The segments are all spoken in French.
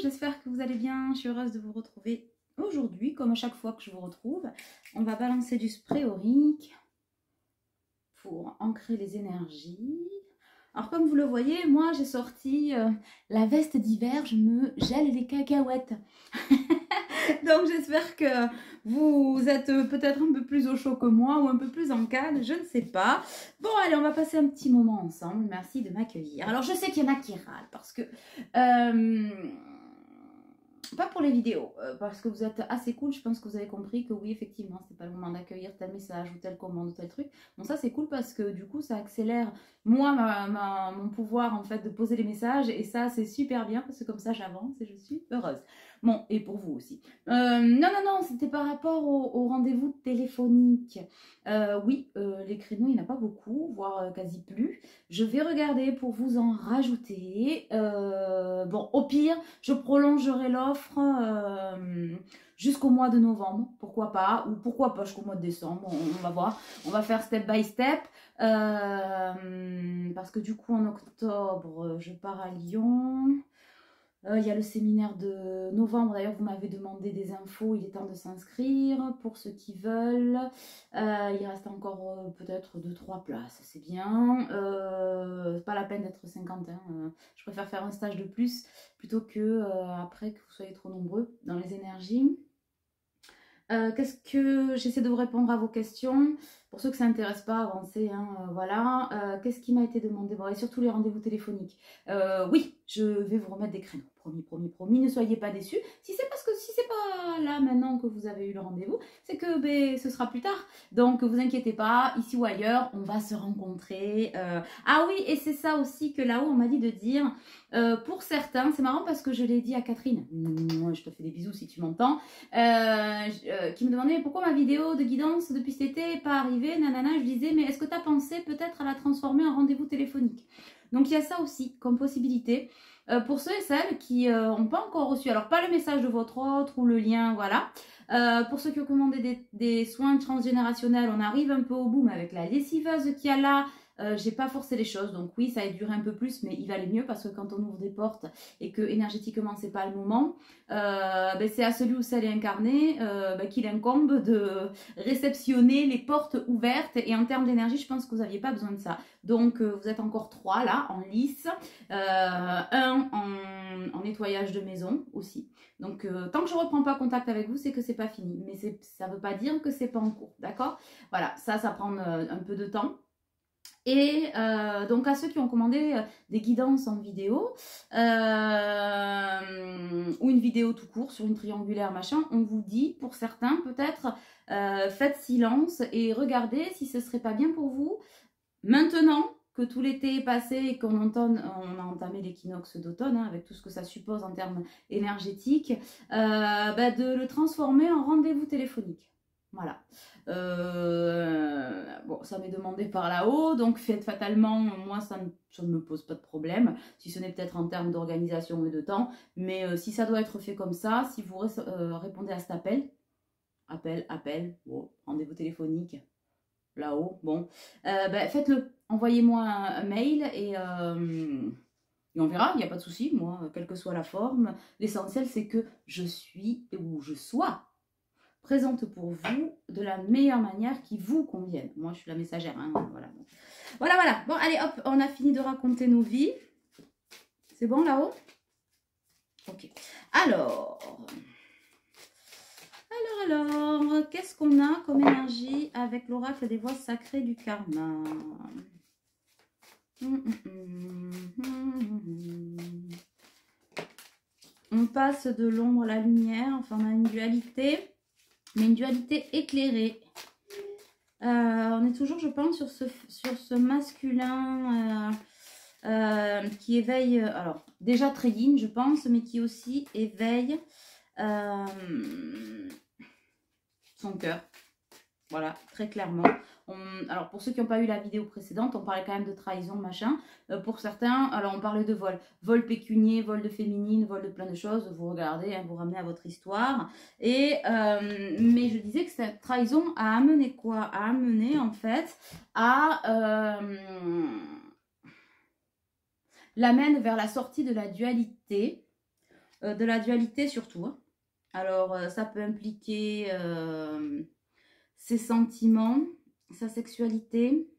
j'espère que vous allez bien. Je suis heureuse de vous retrouver aujourd'hui, comme à chaque fois que je vous retrouve. On va balancer du spray aurique pour ancrer les énergies. Alors comme vous le voyez, moi j'ai sorti la veste d'hiver, je me gèle les cacahuètes. Donc j'espère que vous êtes peut-être un peu plus au chaud que moi ou un peu plus en calme, je ne sais pas. Bon allez, on va passer un petit moment ensemble, merci de m'accueillir. Alors je sais qu'il y en a qui râlent parce que... pas pour les vidéos, parce que vous êtes assez cool, je pense que vous avez compris que oui, effectivement, c'est pas le moment d'accueillir tel message ou telle commande ou tel truc. Bon, ça c'est cool parce que du coup, ça accélère moi, mon pouvoir en fait de poser les messages et ça c'est super bien parce que comme ça j'avance et je suis heureuse. Bon, et pour vous aussi. Non, c'était par rapport au rendez-vous téléphonique. Oui, les créneaux, il n'y en a pas beaucoup, voire quasi plus. Je vais regarder pour vous en rajouter. Bon, au pire, je prolongerai l'offre jusqu'au mois de novembre, pourquoi pas, ou pourquoi pas jusqu'au mois de décembre, on va voir. On va faire step by step, parce que du coup, en octobre, je pars à Lyon. Il y a le séminaire de novembre, d'ailleurs vous m'avez demandé des infos, il est temps de s'inscrire pour ceux qui veulent. Il reste encore peut-être 2-3 places, c'est bien. Pas la peine d'être 50, hein. Je préfère faire un stage de plus plutôt que après que vous soyez trop nombreux dans les énergies. Qu'est-ce que j'essaie de vous répondre à vos questions. Pour ceux que ça n'intéresse pas, avancez, hein, voilà. Qu'est-ce qui m'a été demandé? Bon, et surtout les rendez-vous téléphoniques. Oui, je vais vous remettre des créneaux. Promis, ne soyez pas déçus. Si c'est pas là maintenant que vous avez eu le rendez-vous, c'est que ben, ce sera plus tard. Donc, vous inquiétez pas, ici ou ailleurs, on va se rencontrer. Ah oui, et c'est ça aussi que là-haut, on m'a dit de dire, pour certains, c'est marrant parce que je l'ai dit à Catherine, je te fais des bisous si tu m'entends, qui me demandait pourquoi ma vidéo de guidance depuis cet été n'est pas arrivée, nanana, je disais, mais est-ce que tu as pensé peut-être à la transformer en rendez-vous téléphonique? Donc il y a ça aussi comme possibilité. Pour ceux et celles qui n'ont pas encore reçu, alors pas le message de votre autre ou le lien, voilà. Pour ceux qui ont commandé des soins transgénérationnels, on arrive un peu au bout, mais avec la lessiveuse qu'il y a là, j'ai pas forcé les choses, donc oui, ça a duré un peu plus, mais il valait mieux parce que quand on ouvre des portes et que énergétiquement c'est pas le moment, ben, c'est à celui ou celle est incarné ben, qu'il incombe de réceptionner les portes ouvertes. Et en termes d'énergie, je pense que vous n'aviez pas besoin de ça. Donc vous êtes encore 3 là en lice, un en nettoyage de maison aussi. Donc tant que je ne reprends pas contact avec vous, c'est que c'est pas fini, mais ça ne veut pas dire que c'est pas en cours, d'accord? Voilà, ça prend un peu de temps. Et donc à ceux qui ont commandé des guidances en vidéo ou une vidéo tout court sur une triangulaire machin, on vous dit pour certains peut-être faites silence et regardez si ce serait pas bien pour vous maintenant que tout l'été est passé et qu'on a entamé l'équinoxe d'automne, hein, avec tout ce que ça suppose en termes énergétiques, bah, de le transformer en rendez-vous téléphonique. Voilà. Bon, ça m'est demandé par là-haut, donc faites fatalement, moi ça ne me pose pas de problème, si ce n'est peut-être en termes d'organisation et de temps, mais si ça doit être fait comme ça, si vous répondez à cet appel, bon, rendez-vous téléphonique, là-haut, bon, ben, faites-le, envoyez-moi un mail et on verra, il n'y a pas de souci, moi, quelle que soit la forme, l'essentiel c'est que je suis ou je sois présente pour vous de la meilleure manière qui vous convienne. Moi, je suis la messagère, hein, voilà. Voilà. Bon, allez, hop, on a fini de raconter nos vies. C'est bon, là-haut? Ok. Alors, qu'est-ce qu'on a comme énergie avec l'oracle des voies sacrées du karma? On passe de l'ombre à la lumière, enfin on a une dualité, mais une dualité éclairée. On est toujours, je pense, sur ce masculin qui éveille, alors déjà très yin, je pense, mais qui aussi éveille son cœur. Voilà, très clairement. Alors, pour ceux qui n'ont pas eu la vidéo précédente, on parlait quand même de trahison, machin. Pour certains, alors on parlait de vol. Vol pécunier, vol de féminine, vol de plein de choses. Vous regardez, hein, vous ramenez à votre histoire. Et, mais je disais que cette trahison a amené quoi? A amené, en fait, l'amène vers la sortie de la dualité de la dualité surtout, hein. Alors, ça peut impliquer ses sentiments, sa sexualité,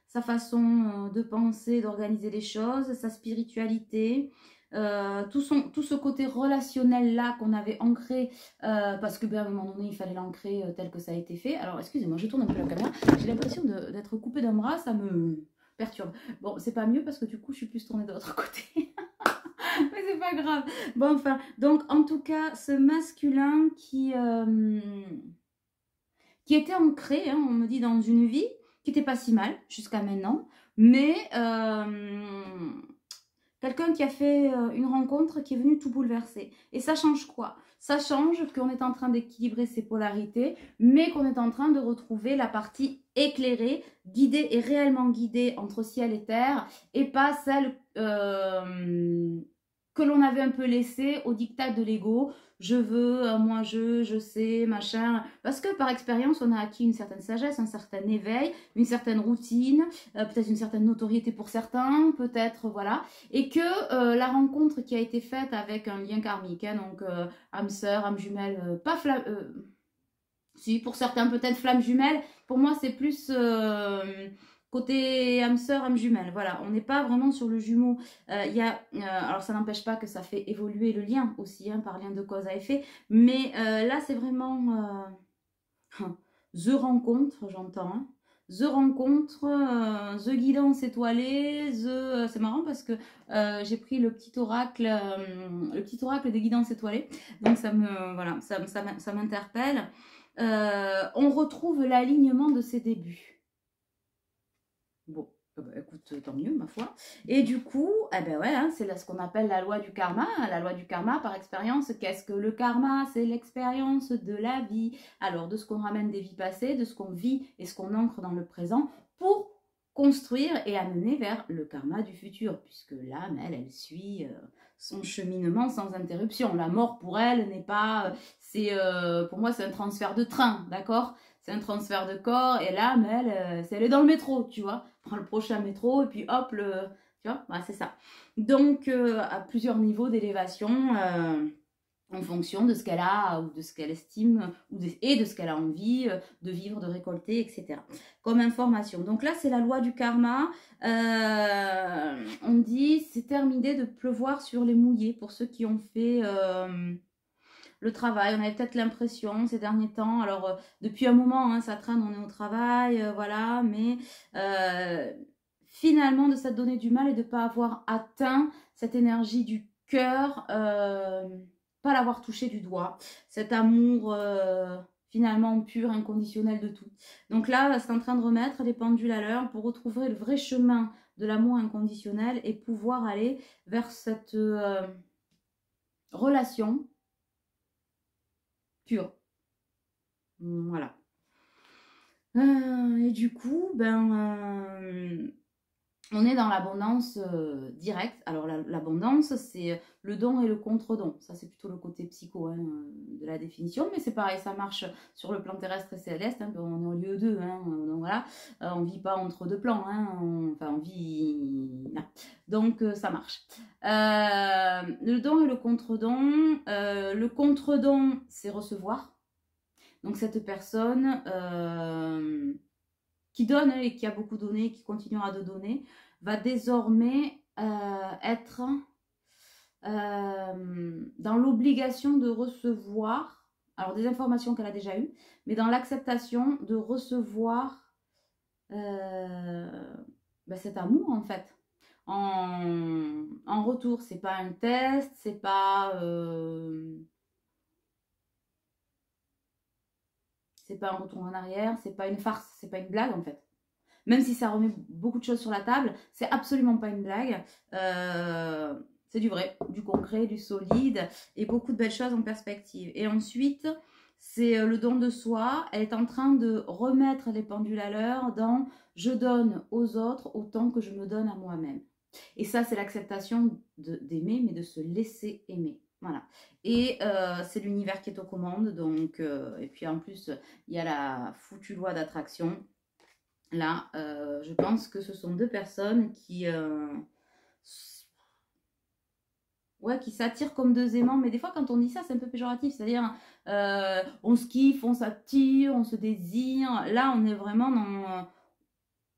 sa façon de penser, d'organiser les choses, sa spiritualité, tout ce côté relationnel-là qu'on avait ancré, parce que ben, à un moment donné, il fallait l'ancrer tel que ça a été fait. Alors, excusez-moi, je tourne un peu la caméra. J'ai l'impression d'être coupée d'un bras, ça me perturbe. Bon, c'est pas mieux parce que du coup, je suis plus tournée de l'autre côté. Mais c'est pas grave. Bon, enfin, donc en tout cas, ce masculin qui était ancré, hein, on me dit, dans une vie qui n'était pas si mal jusqu'à maintenant, mais quelqu'un qui a fait une rencontre qui est venu tout bouleverser. Et ça change quoi? Ça change qu'on est en train d'équilibrer ses polarités, mais qu'on est en train de retrouver la partie éclairée, guidée et réellement guidée entre ciel et terre, et pas celle que l'on avait un peu laissée au diktat de l'ego. Je veux, moi je sais, machin. Parce que par expérience, on a acquis une certaine sagesse, un certain éveil, une certaine routine, peut-être une certaine notoriété pour certains, peut-être, voilà. Et que la rencontre qui a été faite avec un lien karmique, hein, donc âme sœur, âme jumelle, pas flamme... si, pour certains peut-être flamme jumelle, pour moi c'est plus côté âme sœur, âme jumelle. Voilà, on n'est pas vraiment sur le jumeau. Alors ça n'empêche pas que ça fait évoluer le lien aussi, hein, par lien de cause à effet. Mais là c'est vraiment the rencontre, j'entends. Hein. The rencontre, the guidance étoilée, c'est marrant parce que j'ai pris le petit oracle des guidances étoilées. Donc ça me, voilà, ça m'interpelle. On retrouve l'alignement de ses débuts. Bon, bah, écoute, tant mieux, ma foi. Et du coup, eh ben ouais, hein, c'est ce qu'on appelle la loi du karma. La loi du karma, par expérience, qu'est-ce que le karma? C'est l'expérience de la vie. Alors, de ce qu'on ramène des vies passées, de ce qu'on vit et ce qu'on ancre dans le présent pour construire et amener vers le karma du futur, puisque l'âme, elle suit son cheminement sans interruption. La mort, pour elle, n'est pas... pour moi, c'est un transfert de train, d'accord? C'est un transfert de corps, et l'âme, elle est dans le métro, tu vois. Prends le prochain métro, et puis hop, tu vois, bah, c'est ça. Donc, à plusieurs niveaux d'élévation, en fonction de ce qu'elle a, ou de ce qu'elle estime, et de ce qu'elle a envie de vivre, de récolter, etc. Comme information. Donc là, c'est la loi du karma. On dit, c'est terminé de pleuvoir sur les mouillés, pour ceux qui ont fait... le travail, on avait peut-être l'impression ces derniers temps, alors depuis un moment, hein, ça traîne, on est au travail, voilà, mais finalement de s'être donné du mal et de ne pas avoir atteint cette énergie du cœur, pas l'avoir touché du doigt, cet amour finalement pur, inconditionnel de tout. Donc là, c'est en train de remettre les pendules à l'heure pour retrouver le vrai chemin de l'amour inconditionnel et pouvoir aller vers cette relation pure. Voilà. Et du coup, on est dans l'abondance directe. Alors l'abondance, c'est le don et le contre-don. Ça, c'est plutôt le côté psycho, hein, de la définition. Mais c'est pareil, ça marche sur le plan terrestre et céleste. Hein, on est au lieu d'eux. Hein, donc voilà, on ne vit pas entre deux plans. Hein, on vit... là. Donc ça marche. Le don et le contre-don. Le contre-don, c'est recevoir. Donc cette personne qui donne et qui a beaucoup donné, qui continuera de donner, va désormais être dans l'obligation de recevoir, alors des informations qu'elle a déjà eues, mais dans l'acceptation de recevoir cet amour en fait. En retour, c'est pas un test, c'est pas un retour en arrière, c'est pas une farce, c'est pas une blague en fait. Même si ça remet beaucoup de choses sur la table, c'est absolument pas une blague. C'est du vrai, du concret, du solide et beaucoup de belles choses en perspective. Et ensuite, c'est le don de soi. Elle est en train de remettre les pendules à l'heure dans je donne aux autres autant que je me donne à moi-même. Et ça, c'est l'acceptation d'aimer, mais de se laisser aimer. Voilà. Et c'est l'univers qui est aux commandes. Donc, et puis en plus, il y a la foutue loi d'attraction. Là, je pense que ce sont deux personnes qui... Ouais, qui s'attirent comme deux aimants. Mais des fois, quand on dit ça, c'est un peu péjoratif. C'est-à-dire, on se kiffe, on s'attire, on se désire. Là, on est vraiment dans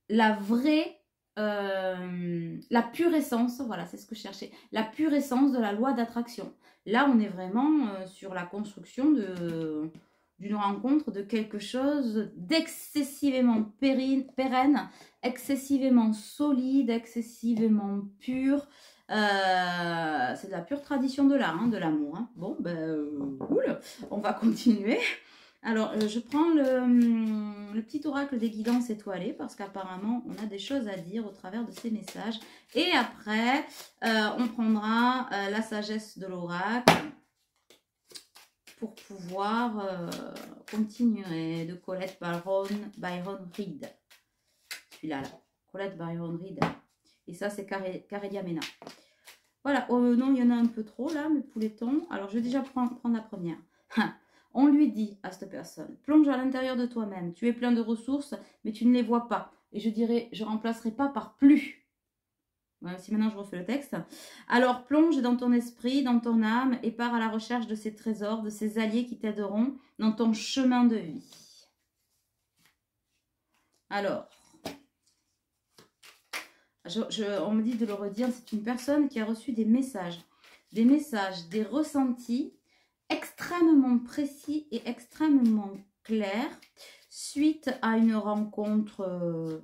la vraie, la pure essence. Voilà, c'est ce que je cherchais. La pure essence de la loi d'attraction. Là, on est vraiment sur la construction d'une rencontre, de quelque chose d'excessivement pérenne, excessivement solide, excessivement pur. C'est de la pure tradition de l'art, hein, de l'amour. Hein. Bon, ben, cool, on va continuer. Alors, je prends le petit oracle des guidances étoilées parce qu'apparemment, on a des choses à dire au travers de ces messages. Et après, on prendra la sagesse de l'oracle pour pouvoir continuer de Colette Byron Reed. Celui-là, là. Colette Byron Reed. Et ça, c'est Carélia Mena. Voilà, non, il y en a un peu trop là, mes pouletons. Alors, je vais déjà prendre la première. On lui dit à cette personne, plonge à l'intérieur de toi-même. Tu es plein de ressources, mais tu ne les vois pas. Et je dirais, je remplacerai pas par plus. Voilà, si maintenant je refais le texte. Alors, plonge dans ton esprit, dans ton âme, et pars à la recherche de ces trésors, de ces alliés qui t'aideront dans ton chemin de vie. Alors, on me dit de le redire, c'est une personne qui a reçu des messages, des ressentis extrêmement précis et extrêmement clairs suite à une rencontre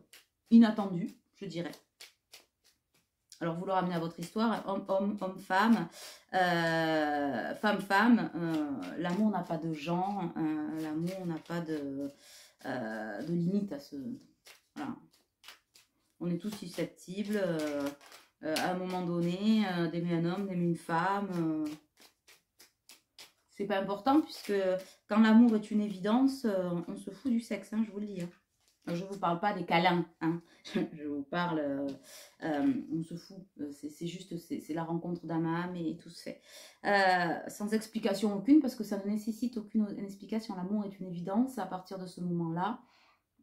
inattendue, je dirais. Alors, vous le ramenez à votre histoire, homme, homme-femme, femme-femme, l'amour n'a pas de genre, l'amour n'a pas de limite à ce... Voilà. On est tous susceptibles, à un moment donné, d'aimer un homme, d'aimer une femme. C'est pas important puisque quand l'amour est une évidence, on se fout du sexe, hein, je vous le dis. Hein. Je ne vous parle pas des câlins, hein. Je vous parle, on se fout, c'est juste, c'est la rencontre d'âme à âme et tout se fait. Sans explication aucune, parce que ça ne nécessite aucune explication. L'amour est une évidence à partir de ce moment-là.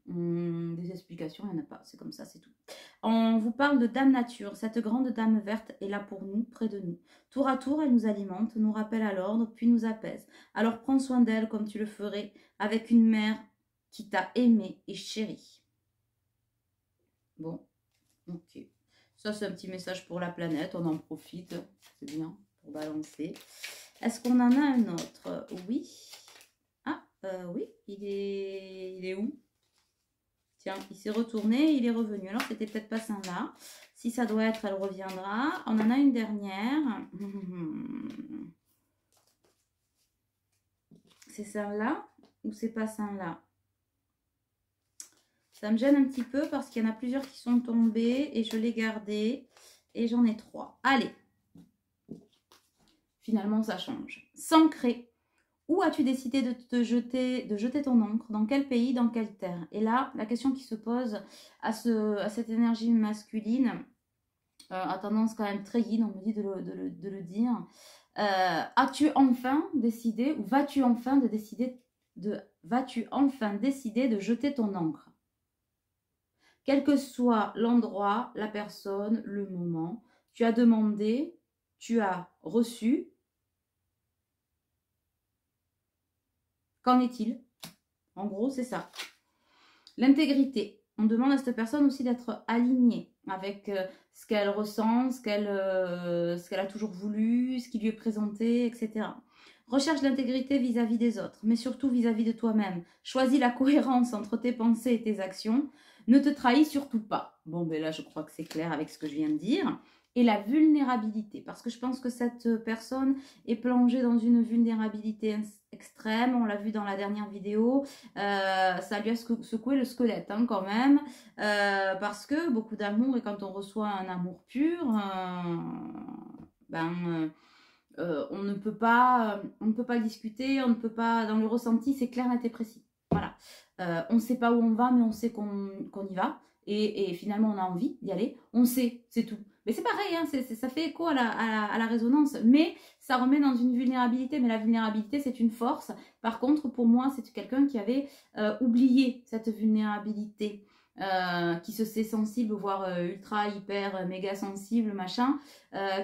Des explications, il n'y en a pas, c'est comme ça, c'est tout. On vous parle de Dame Nature, cette grande dame verte est là pour nous, près de nous. Tour à tour, elle nous alimente, nous rappelle à l'ordre, puis nous apaise. Alors prends soin d'elle comme tu le ferais avec une mère qui t'a aimé et chéri. Bon, ok. Ça, c'est un petit message pour la planète, on en profite, c'est bien, pour balancer. Est-ce qu'on en a un autre? Oui. Ah, oui, il est où? Tiens, il s'est retourné, il est revenu. Alors, c'était peut-être pas celle-là. Si ça doit être, elle reviendra. On en a une dernière. C'est celle-là ou c'est pas celle-là? Ça me gêne un petit peu parce qu'il y en a plusieurs qui sont tombés et je l'ai gardé. Et j'en ai 3. Allez. Finalement, ça change. S'ancrer. Où as-tu décidé de jeter ton encre? Dans quel pays? Dans quelle terre? Et là, la question qui se pose à cette énergie masculine a tendance quand même très guide, on me dit de le dire. As-tu enfin décidé ou vas-tu enfin décider de jeter ton encre? Quel que soit l'endroit, la personne, le moment, tu as demandé, tu as reçu. Qu'en est-il? En gros, c'est ça. L'intégrité. On demande à cette personne aussi d'être alignée avec ce qu'elle ressent, ce qu'elle a toujours voulu, ce qui lui est présenté, etc. Recherche l'intégrité vis-à-vis des autres, mais surtout vis-à-vis de toi-même. Choisis la cohérence entre tes pensées et tes actions. Ne te trahis surtout pas. Bon, ben là, je crois que c'est clair avec ce que je viens de dire. Et la vulnérabilité, parce que je pense que cette personne est plongée dans une vulnérabilité extrême, on l'a vu dans la dernière vidéo, ça lui a secoué le squelette hein, quand même, parce que beaucoup d'amour, et quand on reçoit un amour pur, on ne peut pas discuter, on ne peut pas, dans le ressenti, c'est clair, net et précis. Voilà. On ne sait pas où on va, mais on sait qu'on y va. Et finalement, on a envie d'y aller. On sait, c'est tout. Mais c'est pareil, hein, ça fait écho à la résonance. Mais ça remet dans une vulnérabilité. Mais la vulnérabilité, c'est une force. Par contre, pour moi, c'est quelqu'un qui avait oublié cette vulnérabilité. qui se sait sensible, voire ultra, hyper, méga sensible, machin,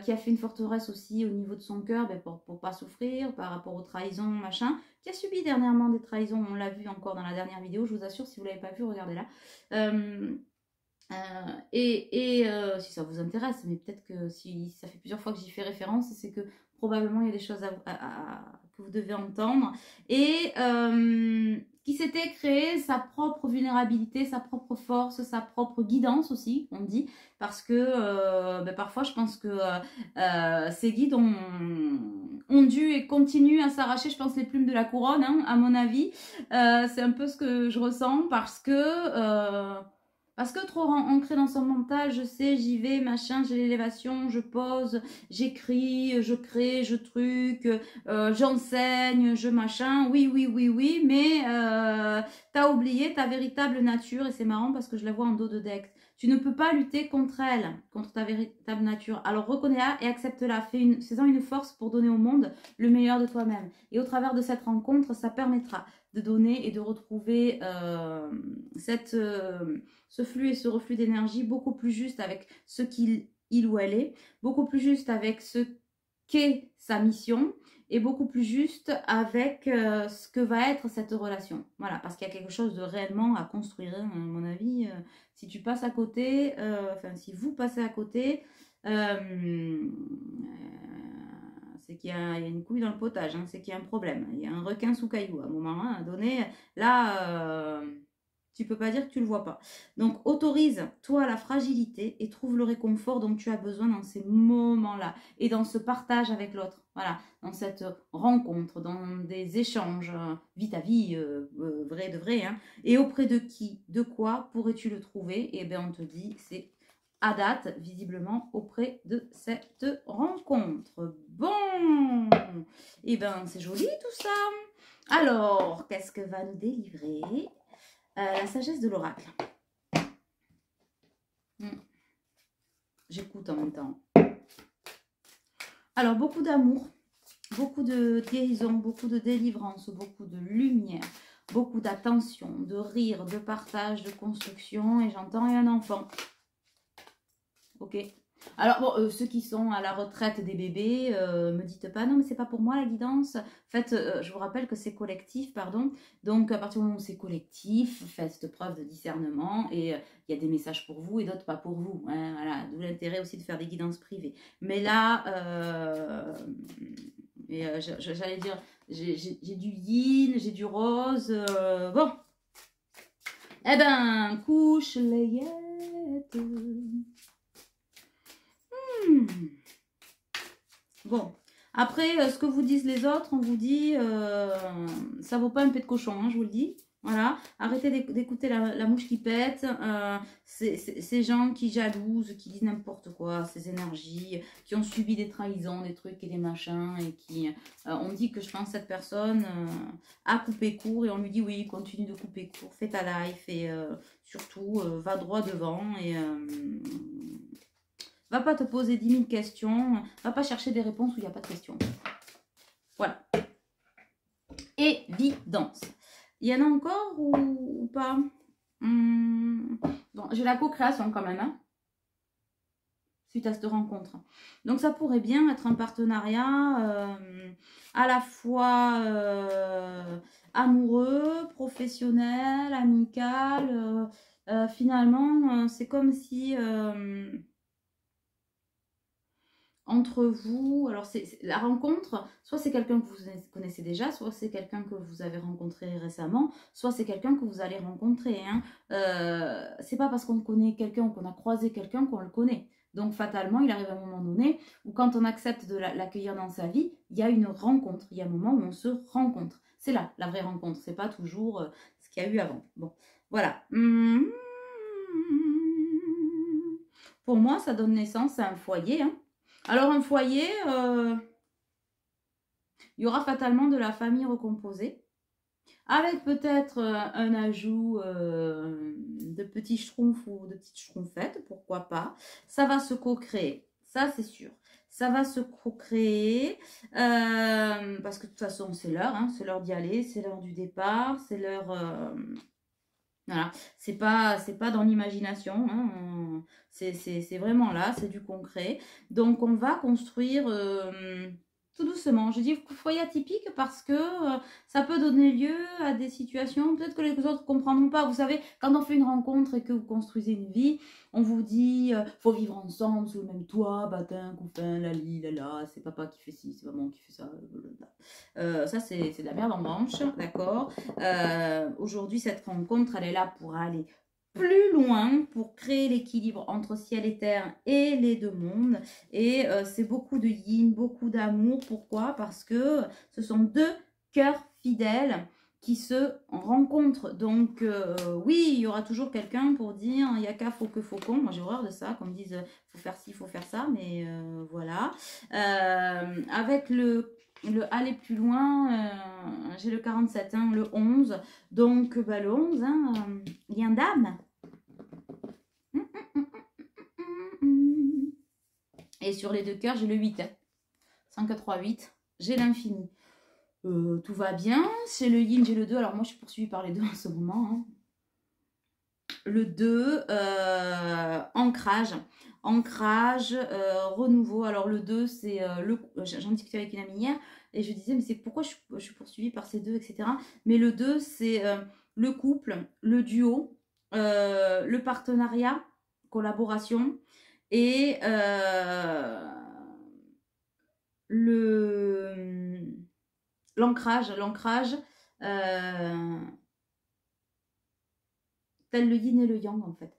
qui a fait une forteresse aussi au niveau de son cœur ben, pour pas souffrir par rapport aux trahisons, machin, qui a subi dernièrement des trahisons, on l'a vu encore dans la dernière vidéo, je vous assure, si vous ne l'avez pas vu, regardez-la. Si ça vous intéresse, mais peut-être que si ça fait plusieurs fois que j'y fais référence, c'est que probablement il y a des choses que vous devez entendre. Et qui s'était créé sa propre vulnérabilité, sa propre force, sa propre guidance aussi, on dit, parce que parfois je pense que ces guides ont dû et continuent à s'arracher, je pense, les plumes de la couronne, hein, à mon avis. C'est un peu ce que je ressens parce que trop ancré dans son mental, je sais, j'y vais, machin, j'ai l'élévation, je pose, j'écris, je crée, je truc, j'enseigne, je machin, oui, mais t'as oublié ta véritable nature et c'est marrant parce que je la vois en dos de deck. Tu ne peux pas lutter contre elle, contre ta véritable nature. Alors reconnais-la et accepte-la. Fais-en une force pour donner au monde le meilleur de toi-même. Et au travers de cette rencontre, ça permettra de donner et de retrouver ce flux et ce reflux d'énergie beaucoup plus juste avec ce qu'il ou elle est, beaucoup plus juste avec ce qu'est sa mission et beaucoup plus juste avec ce que va être cette relation. Voilà, parce qu'il y a quelque chose de réellement à construire, hein, à mon avis. Si tu passes à côté, si vous passez à côté, c'est qu'il y a une couille dans le potage, hein, c'est qu'il y a un problème. Il y a un requin sous caillou à un moment hein, donné. Là, tu peux pas dire que tu le vois pas. Donc, autorise-toi la fragilité et trouve le réconfort dont tu as besoin dans ces moments-là et dans ce partage avec l'autre. Voilà, dans cette rencontre, dans des échanges, vie ta vie, vrai de vrai. Hein. Et auprès de qui, de quoi pourrais-tu le trouver? Eh bien, on te dit, c'est à date, visiblement, auprès de cette rencontre. Bon, eh bien, c'est joli tout ça. Alors, qu'est-ce que va nous délivrer la sagesse de l'oracle. J'écoute en même temps. Alors, beaucoup d'amour, beaucoup de guérison, beaucoup de délivrance, beaucoup de lumière, beaucoup d'attention, de rire, de partage, de construction. Et j'entends un enfant. Ok. Alors, bon, ceux qui sont à la retraite des bébés, me dites pas, non, mais c'est pas pour moi la guidance. En fait, je vous rappelle que c'est collectif, pardon. Donc, à partir du moment où c'est collectif, faites preuve de discernement et il y a des messages pour vous et d'autres pas pour vous. Hein, voilà, d'où l'intérêt aussi de faire des guidances privées. Mais là, j'allais dire, j'ai du yin, j'ai du rose. Bon. Eh ben, couche layette. Bon, après, ce que vous disent les autres, on vous dit, ça vaut pas un pet de cochon, hein, je vous le dis. Voilà, arrêtez d'écouter la mouche qui pète, ces gens qui jalousent, qui disent n'importe quoi, ces énergies, qui ont subi des trahisons, des trucs et des machins, et qui, on dit que je pense cette personne a coupé court, et on lui dit oui, continue de couper court, fais ta life, et surtout, va droit devant, et... va pas te poser 10 000 questions. Va pas chercher des réponses où il n'y a pas de questions. Voilà. Évidence. Il y en a encore ou pas? Bon, j'ai la co-création quand même. Hein, suite à cette rencontre. Donc ça pourrait bien être un partenariat à la fois amoureux, professionnel, amical. Finalement, c'est comme si... entre vous, alors la rencontre, soit c'est quelqu'un que vous connaissez déjà, soit c'est quelqu'un que vous avez rencontré récemment, soit c'est quelqu'un que vous allez rencontrer. Hein. C'est pas parce qu'on connaît quelqu'un ou qu'on a croisé quelqu'un qu'on le connaît. Donc fatalement, il arrive un moment donné où quand on accepte de l'accueillir dans sa vie, il y a une rencontre, il y a un moment où on se rencontre. C'est là la vraie rencontre, c'est pas toujours ce qu'il y a eu avant. Bon, voilà. Pour moi, ça donne naissance à un foyer, hein. Alors, un foyer, il y aura fatalement de la famille recomposée, avec peut-être un ajout de petits schtroumpfs ou de petites schtroumpfettes, pourquoi pas. Ça va se co-créer, ça c'est sûr. Ça va se co-créer, parce que de toute façon, c'est l'heure, hein, c'est l'heure d'y aller, c'est l'heure du départ, c'est l'heure Voilà, c'est pas dans l'imagination, hein, c'est vraiment là, c'est du concret. Donc on va construire tout doucement. Je dis foyer atypique parce que ça peut donner lieu à des situations, peut-être que les autres ne comprendront pas. Vous savez, quand on fait une rencontre et que vous construisez une vie, on vous dit faut vivre ensemble sous le même toit, batin, couffin, lali, lala, c'est papa qui fait ci, c'est maman qui fait ça, blablabla. Ça c'est de la merde en branche, d'accord. Aujourd'hui, cette rencontre, elle est là pour aller plus loin, pour créer l'équilibre entre ciel et terre et les deux mondes. Et c'est beaucoup de yin, beaucoup d'amour. Pourquoi? Parce que ce sont deux cœurs fidèles qui se rencontrent. Donc, oui, il y aura toujours quelqu'un pour dire il y a qu'à, faut que, faut qu'on. Moi, j'ai horreur de ça, qu'on me dise faut faire ci, faut faire ça, mais voilà. Avec le aller plus loin, j'ai le 47, hein, le 11. Donc, bah, le 11, hein, lien d'âme. Et sur les deux cœurs, j'ai le 8. 5, 3, 8. J'ai l'infini. Tout va bien. C'est le yin, j'ai le 2. Alors, moi, je suis poursuivie par les deux en ce moment. Hein. Le 2, ancrage. Ancrage, renouveau. Alors, le 2, c'est j'en discutais avec une amie hier et je disais, mais c'est pourquoi je suis poursuivie par ces deux, etc. Mais le 2, c'est le couple, le duo, le partenariat, collaboration et l'ancrage. L'ancrage, tel le yin et le yang en fait.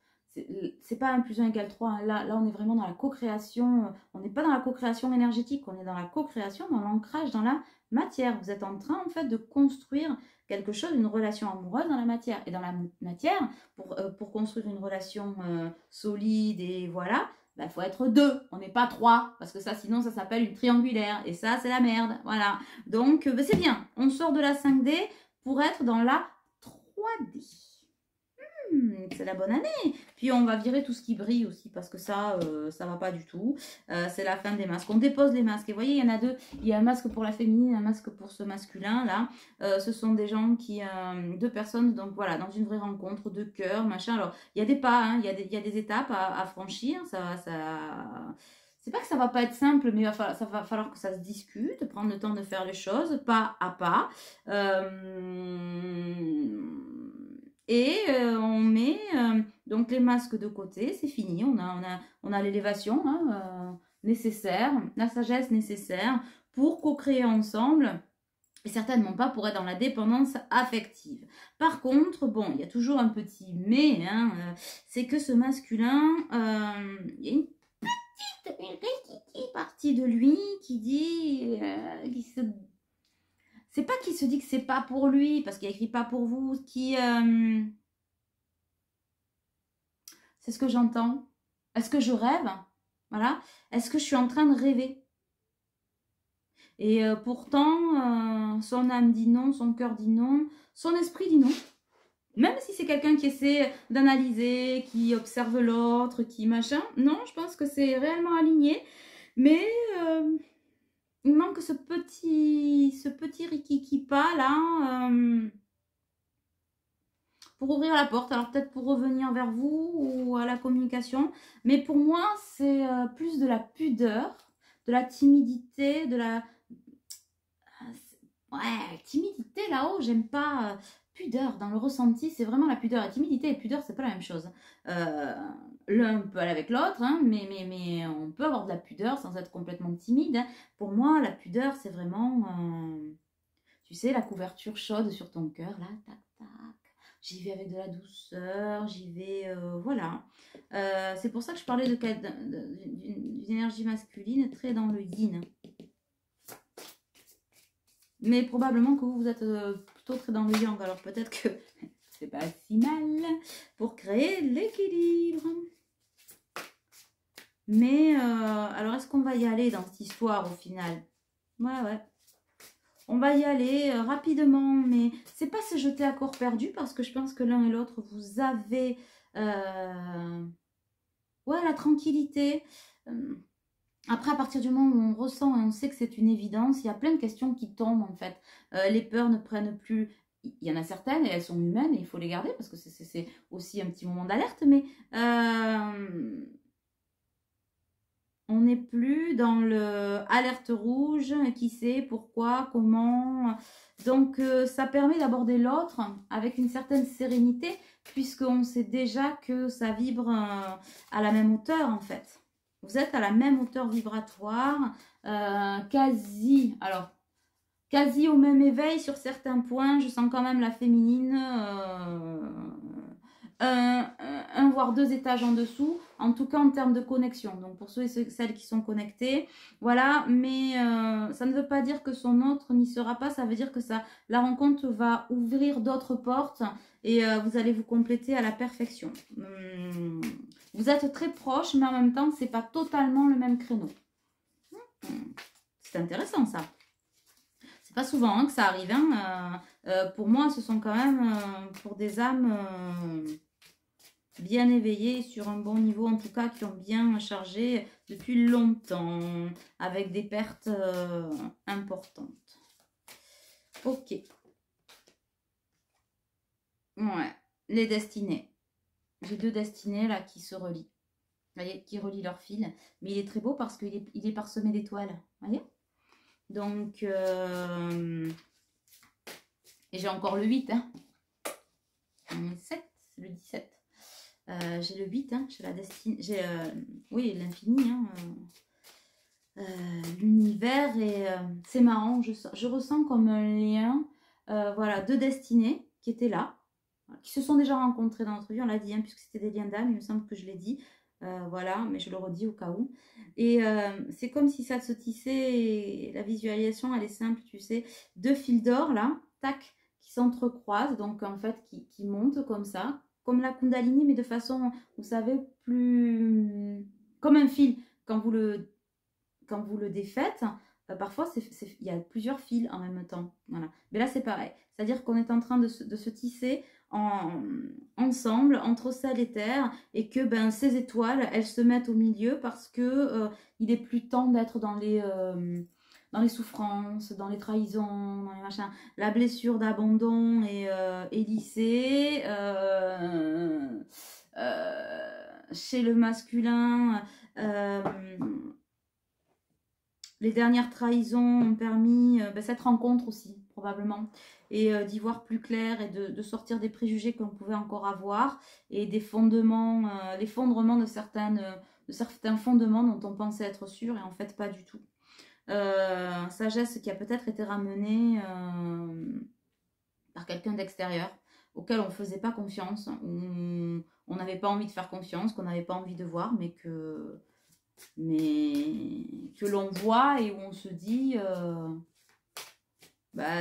C'est pas 1 plus 1 égale 3. Hein. Là, on est vraiment dans la co-création. On n'est pas dans la co-création énergétique, on est dans la co-création, dans l'ancrage, dans la matière. Vous êtes en train en fait de construire quelque chose, une relation amoureuse dans la matière. Et dans la matière, pour construire une relation solide et voilà, il faut être 2, on n'est pas 3, parce que ça, sinon, ça s'appelle une triangulaire, et ça, c'est la merde, voilà. Donc, c'est bien, on sort de la 5D pour être dans la 3D. C'est la bonne année. Puis on va virer tout ce qui brille aussi parce que ça va pas du tout. C'est la fin des masques. On dépose les masques. Et vous voyez, il y en a deux. Il y a un masque pour la féminine, un masque pour ce masculin là. Ce sont des gens qui, deux personnes, donc voilà, dans une vraie rencontre de cœur, machin. Alors il y a des pas, hein, il y a des étapes à franchir. C'est pas que ça va pas être simple, mais ça va falloir que ça se discute, prendre le temps de faire les choses, pas à pas. Et on met donc les masques de côté, c'est fini, on a l'élévation hein, nécessaire, la sagesse nécessaire pour co-créer ensemble. Et certainement pas pour être dans la dépendance affective. Par contre, bon, il y a toujours un petit mais, hein, c'est que ce masculin, il y a une petite partie de lui qui dit, c'est pas qu'il se dit que c'est pas pour lui, parce qu'il a écrit pas pour vous, c'est ce que j'entends. Est-ce que je rêve? Voilà. Est-ce que je suis en train de rêver? Et pourtant, son âme dit non, son cœur dit non, son esprit dit non. Même si c'est quelqu'un qui essaie d'analyser, qui observe l'autre, qui machin. Non, je pense que c'est réellement aligné. Mais il manque ce petit rikiki-pas là pour ouvrir la porte. Alors peut-être pour revenir vers vous ou à la communication. Mais pour moi, c'est plus de la pudeur, de la timidité, de la... Ouais, timidité là-haut, j'aime pas. Pudeur, dans le ressenti, c'est vraiment la pudeur. La timidité et pudeur, c'est pas la même chose. L'un peut aller avec l'autre, hein, mais on peut avoir de la pudeur sans être complètement timide. Hein. Pour moi, la pudeur, c'est vraiment, tu sais, la couverture chaude sur ton cœur, là, tac, tac. J'y vais avec de la douceur, j'y vais, voilà. C'est pour ça que je parlais d'une énergie masculine très dans le yin. Mais probablement que vous êtes plutôt très dans le yang, alors peut-être que c'est pas si mal pour créer l'équilibre. Mais alors est-ce qu'on va y aller dans cette histoire au final? Ouais. On va y aller rapidement, mais c'est pas se jeter à corps perdu parce que je pense que l'un et l'autre vous avez ouais, la tranquillité. Après, à partir du moment où on ressent et on sait que c'est une évidence, il y a plein de questions qui tombent en fait. Les peurs ne prennent plus il y en a certaines et elles sont humaines et il faut les garder parce que c'est aussi un petit moment d'alerte, mais on n'est plus dans le alerte rouge, qui sait, pourquoi, comment. Donc ça permet d'aborder l'autre avec une certaine sérénité puisqu'on sait déjà que ça vibre à la même hauteur en fait. Vous êtes à la même hauteur vibratoire, quasi au même éveil sur certains points. Je sens quand même la féminine, un voire 2 étages en dessous, en tout cas en termes de connexion. Donc pour ceux et celles qui sont connectés, voilà, mais ça ne veut pas dire que son autre n'y sera pas, ça veut dire que la rencontre va ouvrir d'autres portes et vous allez vous compléter à la perfection. Vous êtes très proches, mais en même temps, c'est pas totalement le même créneau. C'est intéressant ça. C'est pas souvent hein, que ça arrive. Hein. Pour moi, ce sont quand même pour des âmes bien éveillées, sur un bon niveau en tout cas, qui ont bien chargé depuis longtemps, avec des pertes importantes. Ok. Ouais, les destinées. J'ai 2 destinées là qui se relient. Vous voyez, qui relient leur fil. Mais il est très beau parce qu'il est parsemé d'étoiles. Vous voyez? Donc, et j'ai encore le 8. Hein. 7, le 17. J'ai le 8, hein, j'ai la destinée. Oui, l'infini. Hein, l'univers. Et c'est marrant, je ressens comme un lien. Voilà, 2 destinées qui étaient là. Qui se sont déjà rencontrés dans notre vie, on l'a dit, hein, puisque c'était des liens d'âme, il me semble que je l'ai dit. Voilà, mais je le redis au cas où. Et c'est comme si ça se tissait, et la visualisation, elle est simple, tu sais. 2 fils d'or, là, tac, qui s'entrecroisent, donc en fait, qui montent comme ça, comme la Kundalini, mais de façon, vous savez, plus... comme un fil. Quand vous le défaites, parfois, il y a plusieurs fils en même temps. Voilà. Mais là, c'est pareil. C'est-à-dire qu'on est en train de se tisser ensemble, entre ciel et terre, et que ces étoiles, elles se mettent au milieu parce que il est plus temps d'être dans les souffrances, dans les trahisons, dans les machins. La blessure d'abandon est lissée. Chez le masculin... les dernières trahisons ont permis cette rencontre aussi, probablement, et d'y voir plus clair et de sortir des préjugés qu'on pouvait encore avoir et des fondements, l'effondrement de certains fondements dont on pensait être sûr et en fait pas du tout. Sagesse qui a peut-être été ramenée par quelqu'un d'extérieur auquel on ne faisait pas confiance, où on n'avait pas envie de faire confiance, qu'on n'avait pas envie de voir, mais que l'on voit et où on se dit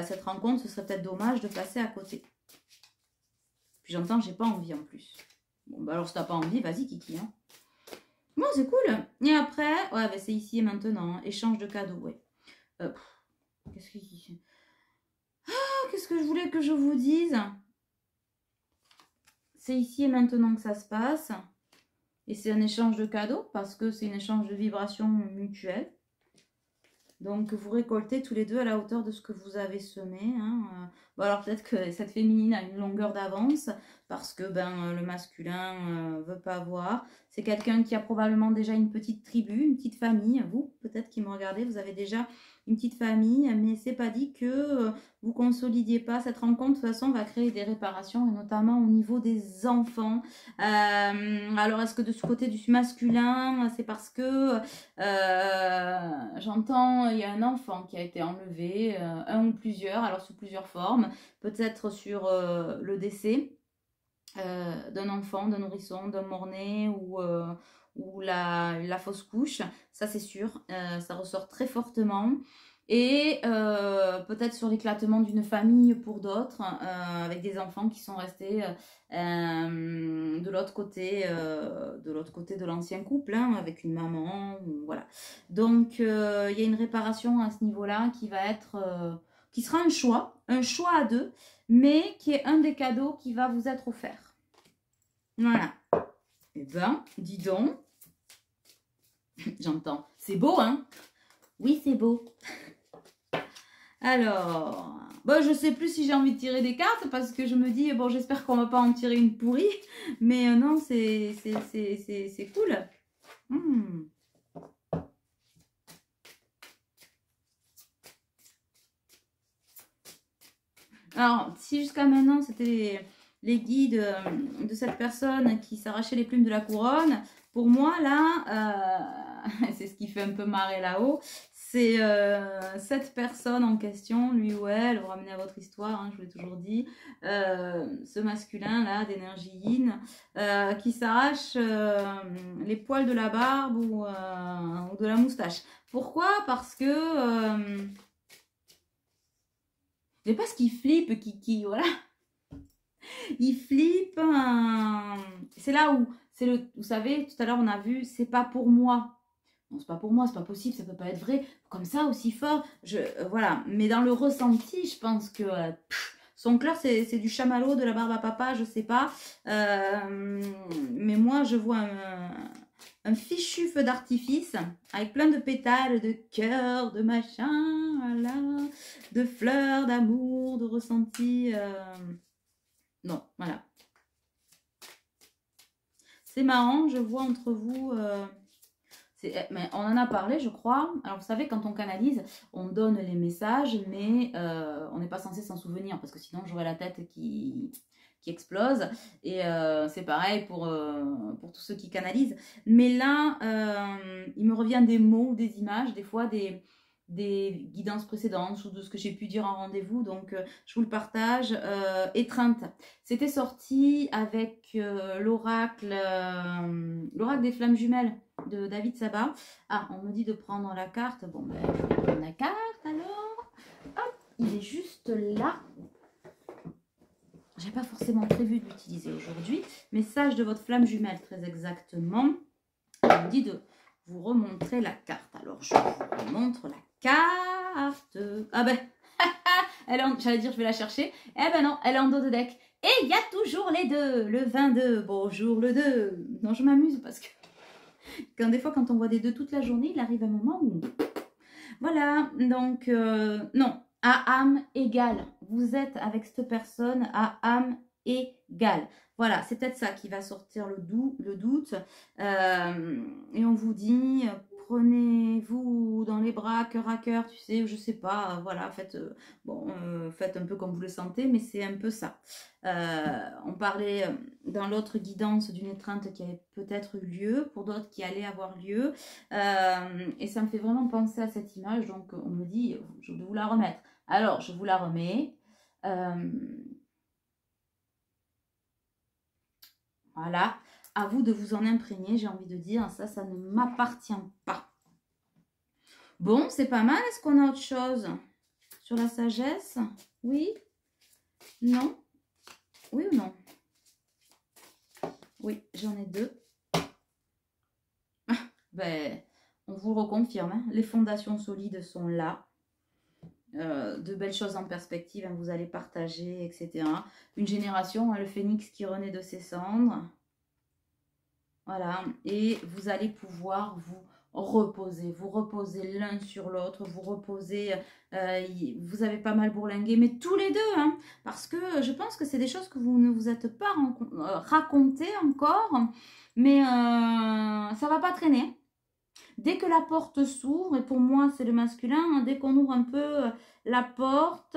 cette rencontre, ce serait peut-être dommage de passer à côté. Puis j'entends, j'ai pas envie en plus. Bon, alors si t'as pas envie, vas-y Kiki. Hein. Bon, c'est cool. Et après, ouais, c'est ici et maintenant. Hein. Échange de cadeaux, ouais. Qu'est-ce que je voulais que je vous dise? C'est ici et maintenant que ça se passe. Et c'est un échange de cadeaux parce que c'est un échange de vibrations mutuelles. Donc, vous récoltez tous les deux à la hauteur de ce que vous avez semé. Hein. Bon, alors, peut-être que cette féminine a une longueur d'avance parce que le masculin veut pas voir. C'est quelqu'un qui a probablement déjà une petite tribu, une petite famille. Vous, peut-être qui me regardez, vous avez déjà une petite famille, mais c'est pas dit que vous consolidiez pas. Cette rencontre, de toute façon, va créer des réparations, et notamment au niveau des enfants. Alors, est-ce que de ce côté du masculin, c'est parce que j'entends, il y a un enfant qui a été enlevé, un ou plusieurs, alors sous plusieurs formes, peut-être sur le décès d'un enfant, d'un nourrisson, d'un mort-né ou la fausse couche, ça c'est sûr, ça ressort très fortement. Et peut-être sur l'éclatement d'une famille pour d'autres, avec des enfants qui sont restés de l'autre côté de l'ancien couple, hein, avec une maman, voilà. Donc il y a une réparation à ce niveau-là qui va être, qui sera un choix à deux, mais qui est un des cadeaux qui va vous être offert. Voilà. Eh ben, dis donc. J'entends. C'est beau, hein? Oui, c'est beau. Alors, Bon, je sais plus si j'ai envie de tirer des cartes parce que je me dis, bon, j'espère qu'on va pas en tirer une pourrie. Mais non, c'est cool. Hmm. Alors, si jusqu'à maintenant, c'était les guides de cette personne qui s'arrachait les plumes de la couronne, pour moi, là, c'est ce qui fait un peu marrer là-haut, c'est cette personne en question, lui ou elle, vous ramenez à votre histoire, hein, je vous l'ai toujours dit, ce masculin-là, d'énergie yin, qui s'arrache les poils de la barbe ou de la moustache. Pourquoi? Parce que... c'est pas ce qui flippe, voilà. Il flippe. C'est là où, vous savez, tout à l'heure on a vu, c'est pas pour moi. Non, c'est pas pour moi, c'est pas possible, ça peut pas être vrai. Comme ça, aussi fort, voilà. Mais dans le ressenti, je pense que son cœur, c'est du chamallow, de la barbe à papa, je sais pas. Mais moi, je vois un fichu feu d'artifice avec plein de pétales, de cœur, de machin, voilà, de fleurs, d'amour, de ressenti. Non, voilà. C'est marrant, je vois entre vous... mais on en a parlé, je crois. Alors, vous savez, quand on canalise, on donne les messages, mais on n'est pas censé s'en souvenir, parce que sinon, j'aurais la tête qui explose. Et c'est pareil pour tous ceux qui canalisent. Mais là, il me revient des mots ou des images, des fois des guidances précédentes ou de ce que j'ai pu dire en rendez-vous. Donc, je vous le partage. Étreinte. C'était sorti avec l'oracle des flammes jumelles de David Sabat. Ah, on me dit de prendre la carte. Bon, ben, je vais prendre la carte alors. Hop, il est juste là. J'ai pas forcément prévu de l'utiliser aujourd'hui. Message de votre flamme jumelle, très exactement. On me dit de vous remontrer la carte. Alors, je vous remontre la carte. Ah ben, j'allais dire je vais la chercher. Eh ben non, elle est en dos de deck. Et il y a toujours les deux. Le 22. Bonjour le 2. Non, je m'amuse parce que des fois, quand on voit des 2 toute la journée, il arrive un moment où... Voilà, donc non, à âme égale. Vous êtes avec cette personne à âme égale. Voilà, c'est peut-être ça qui va sortir le doute. Et on vous dit, prenez-vous dans les bras, cœur à cœur, tu sais, je sais pas, voilà, faites un peu comme vous le sentez, mais c'est un peu ça. On parlait dans l'autre guidance d'une étreinte qui avait peut-être eu lieu, pour d'autres qui allaient avoir lieu. Et ça me fait vraiment penser à cette image, donc on me dit, je vais vous la remettre. Alors, je vous la remets. Voilà, à vous de vous en imprégner, j'ai envie de dire, ça ne m'appartient pas. Bon, c'est pas mal, est-ce qu'on a autre chose sur la sagesse? Oui? Non? Oui ou non? Oui, j'en ai 2. Ben, on vous reconfirme, hein, les fondations solides sont là. De belles choses en perspective, hein, vous allez partager, etc. Une génération, hein, le phénix qui renaît de ses cendres. Voilà, et vous allez pouvoir vous reposer l'un sur l'autre, vous reposer, vous avez pas mal bourlingué, mais tous les deux, hein, parce que je pense que c'est des choses que vous ne vous êtes pas raconté encore, mais ça va pas traîner. Dès que la porte s'ouvre, et pour moi c'est le masculin, hein, dès qu'on ouvre un peu la porte,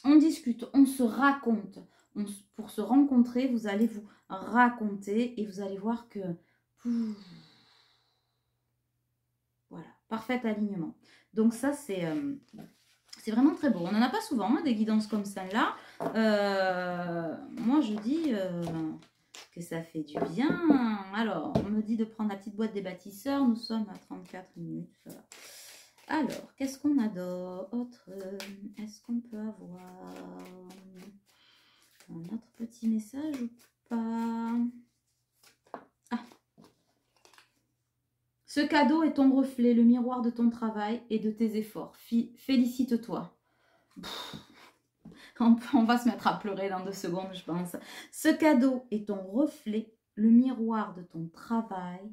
on discute, on se raconte. Pour se rencontrer, vous allez vous raconter et vous allez voir que... Voilà, parfait alignement. Donc ça, c'est vraiment très beau. On n'en a pas souvent, hein, des guidances comme celle-là. Moi, je dis que ça fait du bien. Alors, on me dit de prendre la petite boîte des bâtisseurs. Nous sommes à 34 minutes. Voilà. Alors, qu'est-ce qu'on a d'autre? Est-ce qu'on peut avoir un autre petit message ou pas? Ah. Ce cadeau est ton reflet, le miroir de ton travail et de tes efforts. Félicite-toi. On va se mettre à pleurer dans 2 secondes, je pense. Ce cadeau est ton reflet, le miroir de ton travail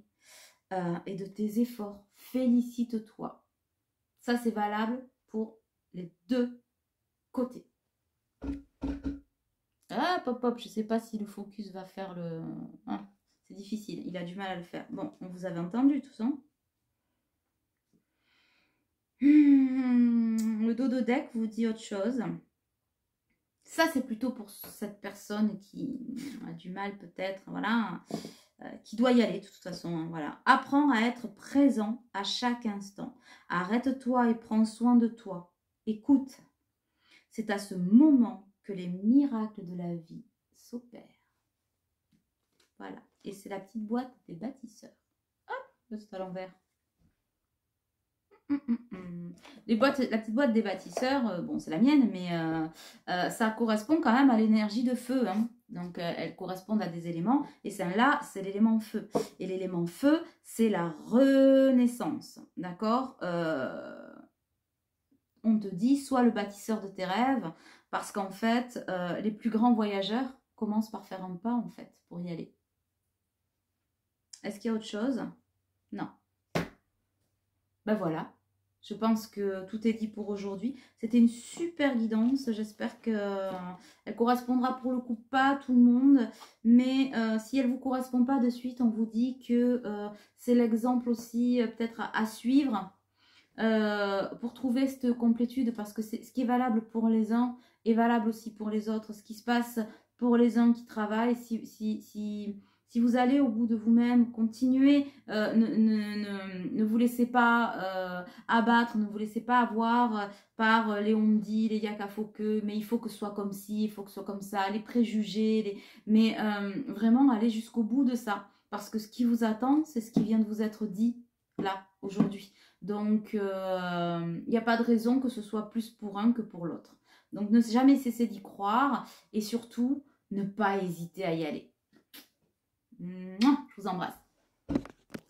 et de tes efforts. Félicite-toi. Ça, c'est valable pour les deux côtés. Ah, pop, pop, je ne sais pas si le focus va faire le... Ah, c'est difficile, il a du mal à le faire. Bon, vous avez entendu tout ça. Le dos de deck vous dit autre chose. Ça, c'est plutôt pour cette personne qui a du mal peut-être, voilà, qui doit y aller de toute façon. Hein, voilà. Apprends à être présent à chaque instant. Arrête-toi et prends soin de toi. Écoute. C'est à ce moment que les miracles de la vie s'opèrent. Voilà. Et c'est la petite boîte des bâtisseurs. Hop, c'est à l'envers. La petite boîte des bâtisseurs, bon, c'est la mienne, mais ça correspond quand même à l'énergie de feu. Hein. Donc, elles correspondent à des éléments. Et celle-là, c'est l'élément feu. Et l'élément feu, c'est la renaissance. D'accord on te dit, sois le bâtisseur de tes rêves, parce qu'en fait, les plus grands voyageurs commencent par faire un pas, en fait, pour y aller. Est-ce qu'il y a autre chose? Non. Ben voilà, je pense que tout est dit pour aujourd'hui. C'était une super guidance, j'espère qu'elle correspondra pour le coup pas à tout le monde, mais si elle ne vous correspond pas de suite, on vous dit que c'est l'exemple aussi peut-être à suivre. Pour trouver cette complétude, parce que ce qui est valable pour les uns est valable aussi pour les autres. Ce qui se passe pour les uns qui travaillent, si vous allez au bout de vous-même, continuez, ne vous laissez pas abattre, ne vous laissez pas avoir par les on-dit, les yakafoke, mais il faut que ce soit comme ci, il faut que ce soit comme ça, les préjugés, mais vraiment aller jusqu'au bout de ça, parce que ce qui vous attend, c'est ce qui vient de vous être dit là, aujourd'hui. Donc, il n'y a pas de raison que ce soit plus pour un que pour l'autre. Donc, ne jamais cesser d'y croire et surtout, ne pas hésiter à y aller. Je vous embrasse.